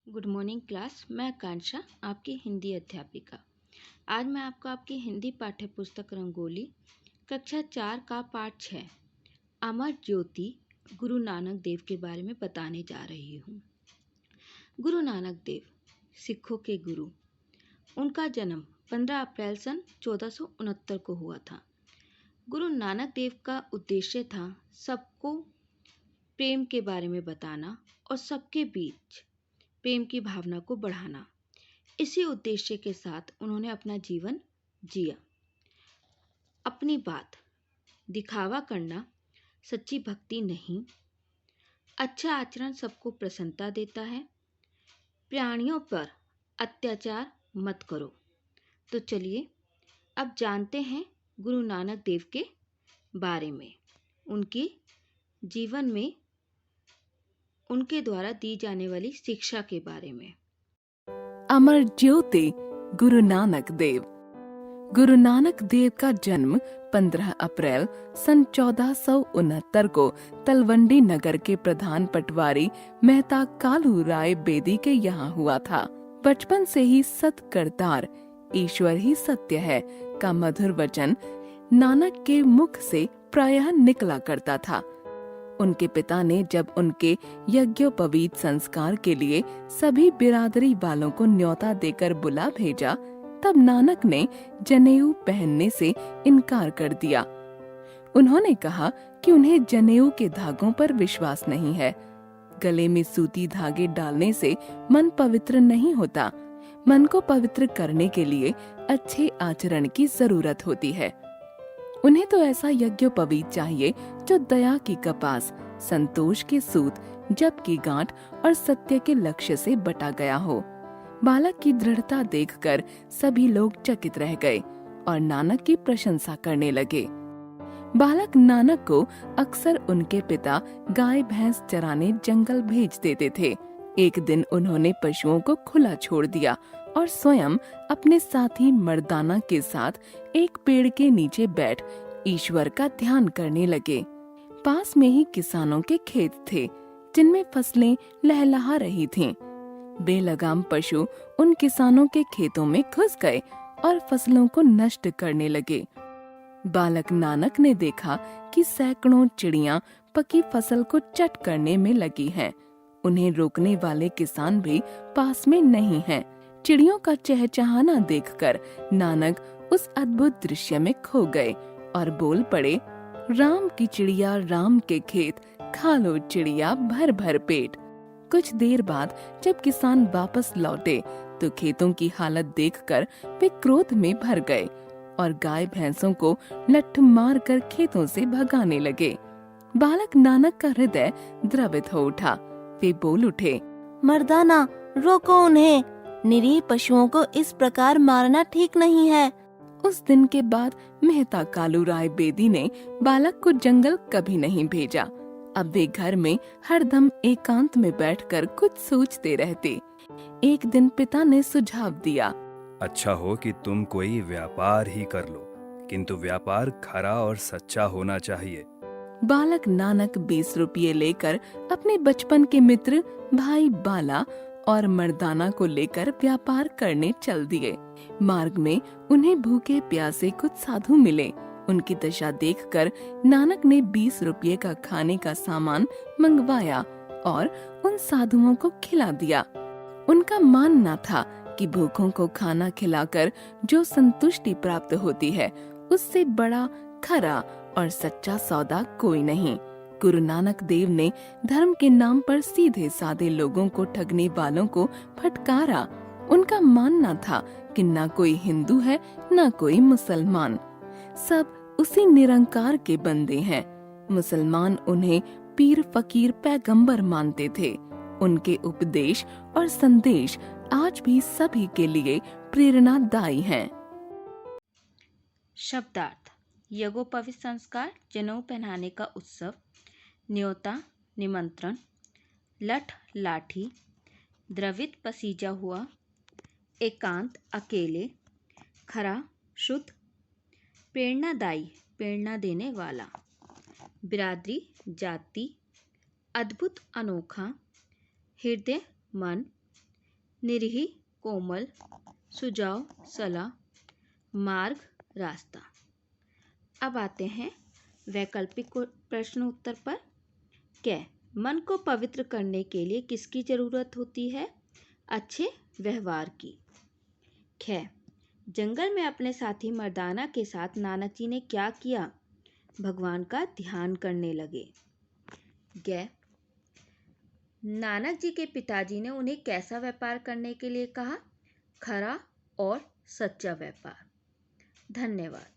Good morning class. मैं आकांक्षा, आपकी हिंदी अध्यापिका। आज मैं आपको आपकी हिंदी पाठ्य पुस्तक रंगोली कक्षा 4 का पाठ 6 अमर ज्योति गुरु नानक देव के बारे में बताने जा रही हूँ। गुरु नानक देव सिखों के गुरु। उनका जन्म 15 अप्रैल सन 1469 को हुआ था। गुरु नानक देव का उद्देश्य था सबको प्रेम के बारे में बताना और सबके बीच प्रेम की भावना को बढ़ाना। इसी उद्देश्य के साथ उन्होंने अपना जीवन जिया। अपनी बात दिखावा करना सच्ची भक्ति नहीं। अच्छा आचरण सबको प्रसन्नता देता है। प्राणियों पर अत्याचार मत करो। तो चलिए अब जानते हैं गुरु नानक देव के बारे में, उनके जीवन में उनके द्वारा दी जाने वाली शिक्षा के बारे में। अमर ज्योति गुरु नानक देव। गुरु नानक देव का जन्म 15 अप्रैल सन 1469 को तलवंडी नगर के प्रधान पटवारी मेहता कालू राय बेदी के यहाँ हुआ था। बचपन से ही सत करतार, ईश्वर ही सत्य है का मधुर वचन नानक के मुख से प्रायः निकला करता था। उनके पिता ने जब उनके यज्ञोपवीत संस्कार के लिए सभी बिरादरी वालों को न्योता देकर बुला भेजा, तब नानक ने जनेऊ पहनने से इनकार कर दिया। उन्होंने कहा कि उन्हें जनेऊ के धागों पर विश्वास नहीं है। गले में सूती धागे डालने से मन पवित्र नहीं होता। मन को पवित्र करने के लिए अच्छे आचरण की जरूरत होती है। उन्हें तो ऐसा यज्ञोपवीत चाहिए जो दया की कपास, संतोष के सूत, जप की गांठ और सत्य के लक्ष्य से बटा गया हो। बालक की दृढ़ता देखकर सभी लोग चकित रह गए और नानक की प्रशंसा करने लगे। बालक नानक को अक्सर उनके पिता गाय भैंस चराने जंगल भेज देते थे। एक दिन उन्होंने पशुओं को खुला छोड़ दिया और स्वयं अपने साथी मर्दाना के साथ एक पेड़ के नीचे बैठ ईश्वर का ध्यान करने लगे। पास में ही किसानों के खेत थे जिनमें फसलें लहलहा रही थीं। बेलगाम पशु उन किसानों के खेतों में घुस गए और फसलों को नष्ट करने लगे। बालक नानक ने देखा कि सैकड़ों चिड़ियां पकी फसल को चट करने में लगी हैं। उन्हें रोकने वाले किसान भी पास में नहीं हैं। चिड़ियों का चहचहाना देखकर नानक उस अद्भुत दृश्य में खो गए और बोल पड़े, राम की चिड़िया राम के खेत, खा लो चिड़िया भर भर पेट। कुछ देर बाद जब किसान वापस लौटे तो खेतों की हालत देखकर वे क्रोध में भर गए और गाय भैंसों को लठ मार कर खेतों से भगाने लगे। बालक नानक का हृदय द्रवित हो उठा। वे बोल उठे, मर्दाना रोको उन्हें, निरीह पशुओं को इस प्रकार मारना ठीक नहीं है। उस दिन के बाद मेहता कालू राय बेदी ने बालक को जंगल कभी नहीं भेजा। अब वे घर में हरदम एकांत में बैठकर कुछ सोचते रहते। एक दिन पिता ने सुझाव दिया, अच्छा हो कि तुम कोई व्यापार ही कर लो, किंतु व्यापार खरा और सच्चा होना चाहिए। बालक नानक 20 रुपये लेकर अपने बचपन के मित्र भाई बाला और मर्दाना को लेकर व्यापार करने चल दिए। मार्ग में उन्हें भूखे प्यासे कुछ साधु मिले। उनकी दशा देखकर नानक ने 20 रुपये का खाने का सामान मंगवाया और उन साधुओं को खिला दिया। उनका मानना था कि भूखों को खाना खिलाकर जो संतुष्टि प्राप्त होती है, उससे बड़ा खरा और सच्चा सौदा कोई नहीं। गुरु नानक देव ने धर्म के नाम पर सीधे साधे लोगों को ठगने वालों को फटकारा। उनका मानना था कि न कोई हिंदू है न कोई मुसलमान, सब उसी निरंकार के बंदे हैं। मुसलमान उन्हें पीर फकीर पैगंबर मानते थे। उनके उपदेश और संदेश आज भी सभी के लिए प्रेरणादायी हैं। शब्दार्थ: यज्ञोपवीत संस्कार, जनेऊ पहनाने का उत्सव, न्योता निमंत्रण, लठ लाठी, द्रवित पसीजा हुआ, एकांत अकेले, खरा शुद्ध, प्रेरणादायी प्रेरणा देने वाला, बिरादरी जाति, अद्भुत अनोखा, हृदय मन, निरीह कोमल, सुझाव सलाह, मार्ग रास्ता। अब आते हैं वैकल्पिक प्रश्न उत्तर पर। क, मन को पवित्र करने के लिए किसकी जरूरत होती है? अच्छे व्यवहार की। ख, जंगल में अपने साथी मर्दाना के साथ नानक जी ने क्या किया? भगवान का ध्यान करने लगे। ग, नानक जी के पिताजी ने उन्हें कैसा व्यापार करने के लिए कहा? खरा और सच्चा व्यापार। धन्यवाद।